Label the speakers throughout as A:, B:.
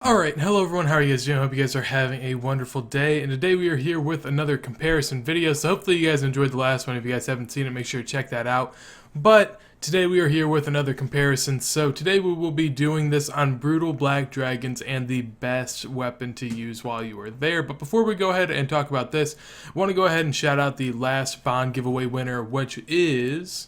A: Alright, hello everyone, how are you guys doing? I hope you guys are having a wonderful day, and today we are here with another comparison video, so hopefully you guys enjoyed the last one. If you guys haven't seen it, make sure to check that out. But today we are here with another comparison, so today we will be doing this on Brutal Black Dragons and the best weapon to use while you are there. But before we go ahead and talk about this, I want to go ahead and shout out the last bond giveaway winner, which is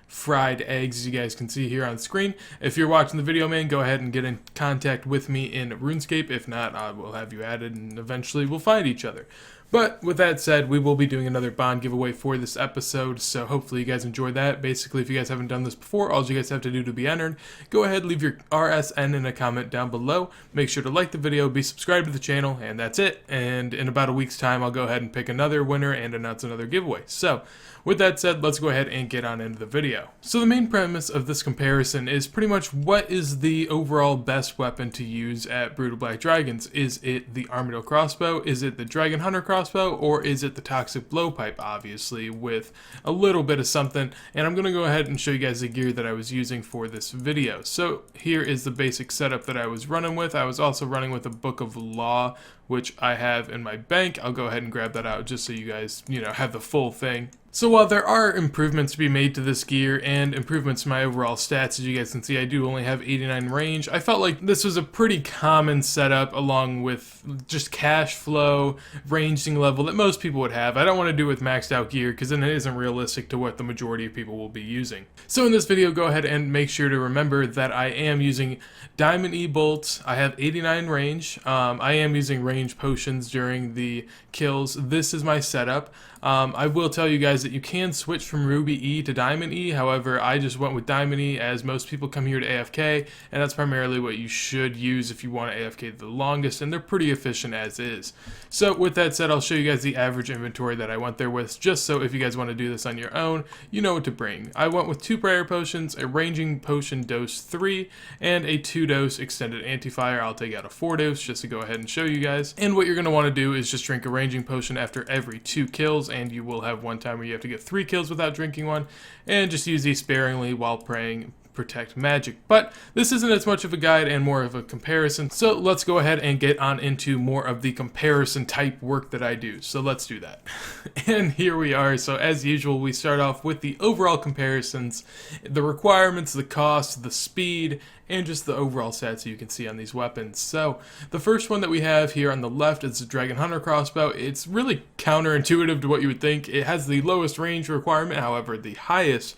A: fried eggs, as you guys can see here on screen. If you're watching the video, man, go ahead and get in contact with me in RuneScape. If not, I will have you added and eventually we'll find each other. But with that said, we will be doing another bond giveaway for this episode, so hopefully you guys enjoy that. Basically, if you guys haven't done this before, all you guys have to do to be entered, go ahead, leave your RSN in a comment down below. Make sure to like the video, be subscribed to the channel, and that's it. And in about a week's time, I'll go ahead and pick another winner and announce another giveaway. So, with that said, let's go ahead and get on into the video. So the main premise of this comparison is pretty much what is the overall best weapon to use at Brutal Black Dragons. Is it the Armadillo Crossbow? Is it the Dragon Hunter Crossbow? Or is it the Toxic Blowpipe, obviously, with a little bit of something? And I'm going to go ahead and show you guys the gear that I was using for this video. So here is the basic setup that I was running with. I was also running with a Book of Law, which I have in my bank. I'll go ahead and grab that out just so you guys, have the full thing. So while there are improvements to be made to this gear and improvements to my overall stats, as you guys can see, I do only have 89 range. I felt like this was a pretty common setup along with just cash flow, ranging level that most people would have. I don't want to do it with maxed out gear because then it isn't realistic to what the majority of people will be using. So in this video, go ahead and make sure to remember that I am using Diamond E bolts. I have 89 range. I am using range potions during the kills. This is my setup. I will tell you guys that you can switch from Ruby E to Diamond E. However, I just went with Diamond E as most people come here to AFK, and that's primarily what you should use if you want to AFK the longest, and they're pretty efficient as is. So with that said, I'll show you guys the average inventory that I went there with, just so if you guys want to do this on your own, you know what to bring. I went with 2 prayer potions, a ranging potion dose 3, and a 2-dose extended anti-fire. I'll take out a 4-dose just to go ahead and show you guys. And what you're going to want to do is just drink a ranging potion after every 2 kills, and you will have one time where you have to get 3 kills without drinking one, and just use these sparingly while praying protect magic. But this isn't as much of a guide and more of a comparison, so let's go ahead and get on into more of the comparison type work that I do. So let's do that. And here we are. So as usual, we start off with the overall comparisons, the requirements, the cost, the speed, and just the overall stats you can see on these weapons. So the first one that we have here on the left is the Dragon Hunter Crossbow. It's really counterintuitive to what you would think. It has the lowest range requirement, however the highest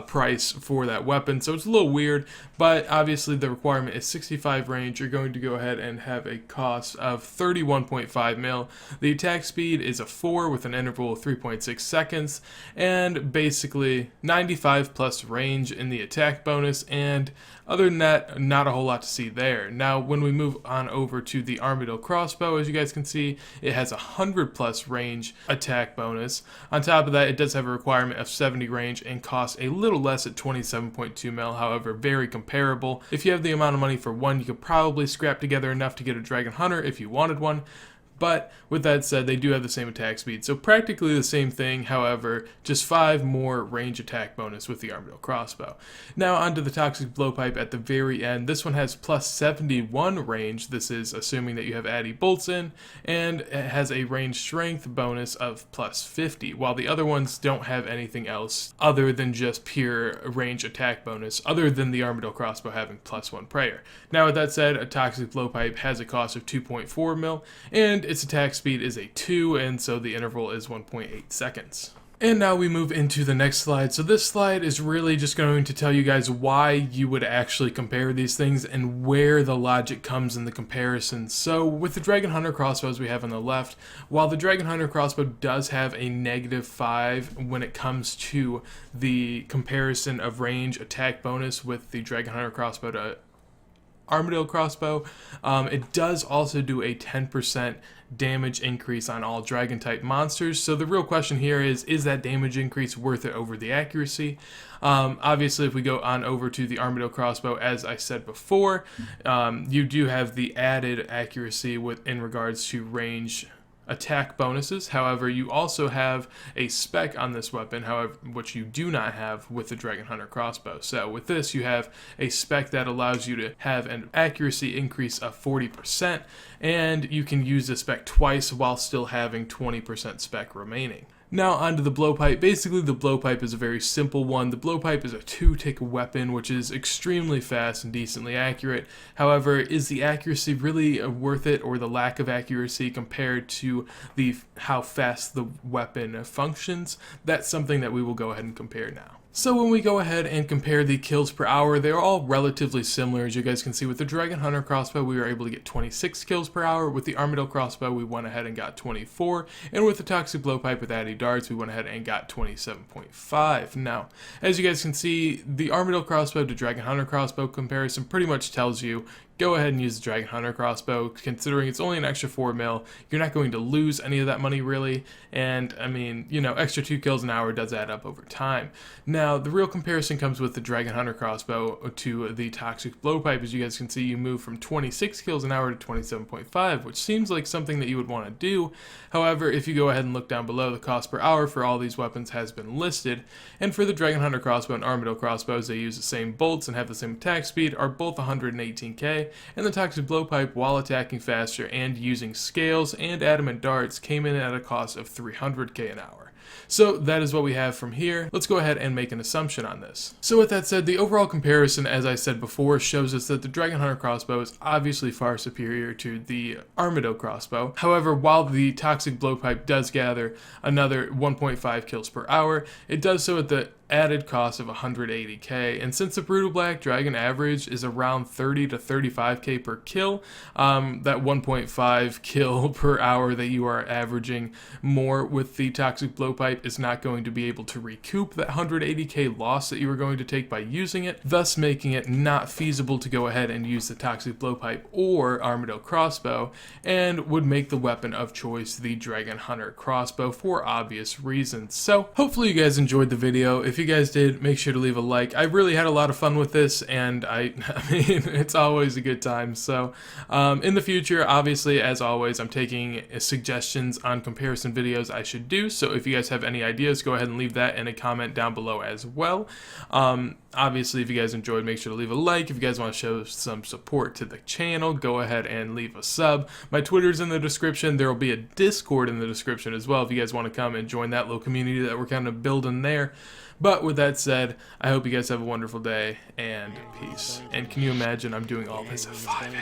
A: price for that weapon, so it's a little weird, but obviously the requirement is 65 range. You're going to go ahead and have a cost of 31.5 mil. The attack speed is a 4 with an interval of 3.6 seconds, and basically 95 plus range in the attack bonus, and other than that, not a whole lot to see there. Now, when we move on over to the Armadillo Crossbow, as you guys can see, it has a 100 plus range attack bonus. On top of that, it does have a requirement of 70 range and costs a little less at 27.2 mil, however, very comparable. If you have the amount of money for one, you could probably scrap together enough to get a Dragon Hunter if you wanted one. But with that said, they do have the same attack speed, so practically the same thing, however, just 5 more range attack bonus with the Armadillo Crossbow. Now onto the Toxic Blowpipe at the very end. This one has plus 71 range, this is assuming that you have Addy bolts in, and it has a range strength bonus of plus 50, while the other ones don't have anything else other than just pure range attack bonus, other than the Armadillo Crossbow having plus 1 prayer. Now with that said, a Toxic Blowpipe has a cost of 2.4 mil, and its attack speed is a 2, and so the interval is 1.8 seconds. And now we move into the next slide. So this slide is really just going to tell you guys why you would actually compare these things and where the logic comes in the comparison. So with the Dragon Hunter Crossbows we have on the left, while the Dragon Hunter Crossbow does have a -5 when it comes to the comparison of range attack bonus with the Dragon Hunter Crossbow to Armadillo Crossbow, it does also do a 10% damage increase on all dragon type monsters. So the real question here is that damage increase worth it over the accuracy? Obviously, if we go on over to the Armadillo Crossbow, as I said before, you do have the added accuracy in regards to range attack bonuses. However, you also have a spec on this weapon, however, which you do not have with the Dragon Hunter crossbow. So with this, you have a spec that allows you to have an accuracy increase of 40%, and you can use the spec twice while still having 20% spec remaining. Now onto the blowpipe. Basically, the blowpipe is a very simple one. The blowpipe is a 2-tick weapon, which is extremely fast and decently accurate. However, is the accuracy really worth it, or the lack of accuracy compared to how fast the weapon functions? That's something that we will go ahead and compare now. So when we go ahead and compare the kills per hour, they're all relatively similar. As you guys can see, with the Dragon Hunter crossbow, we were able to get 26 kills per hour. With the Armadillo crossbow, we went ahead and got 24. And with the Toxic Blowpipe with Addy Darts, we went ahead and got 27.5. Now, as you guys can see, the Armadillo crossbow to Dragon Hunter crossbow comparison pretty much tells you, go ahead and use the Dragon Hunter crossbow. Considering it's only an extra 4 mil, you're not going to lose any of that money really, and I mean, you know, extra 2 kills an hour does add up over time. Now, the real comparison comes with the Dragon Hunter crossbow to the Toxic Blowpipe. As you guys can see, you move from 26 kills an hour to 27.5, which seems like something that you would want to do. However, if you go ahead and look down below, the cost per hour for all these weapons has been listed, and for the Dragon Hunter crossbow and Armadillo crossbows, they use the same bolts and have the same attack speed, are both 118k, and the Toxic Blowpipe, while attacking faster and using scales and adamant darts, came in at a cost of 300k an hour. So that is what we have from here. Let's go ahead and make an assumption on this. So with that said, the overall comparison, as I said before, shows us that the Dragon Hunter crossbow is obviously far superior to the Armadillo crossbow. However, while the Toxic Blowpipe does gather another 1.5 kills per hour, it does so at the added cost of 180k, and since the Brutal Black Dragon average is around 30 to 35k per kill, that 1.5 kill per hour that you are averaging more with the Toxic Blowpipe is not going to be able to recoup that 180k loss that you were going to take by using it, thus making it not feasible to go ahead and use the Toxic Blowpipe or Armadillo crossbow, and would make the weapon of choice the Dragon Hunter crossbow for obvious reasons. So hopefully you guys enjoyed the video. If you guys did, make sure to leave a like. I really had a lot of fun with this, and I mean, it's always a good time. So in the future, obviously, as always, I'm taking suggestions on comparison videos I should do. So if you guys have any ideas, go ahead and leave that in a comment down below as well. Obviously, if you guys enjoyed, make sure to leave a like. If you guys want to show some support to the channel, go ahead and leave a sub. My Twitter's in the description. There will be a Discord in the description as well if you guys want to come and join that little community that we're kind of building there. But with that said, I hope you guys have a wonderful day, and peace. And can you imagine I'm doing all this at 5 a.m.?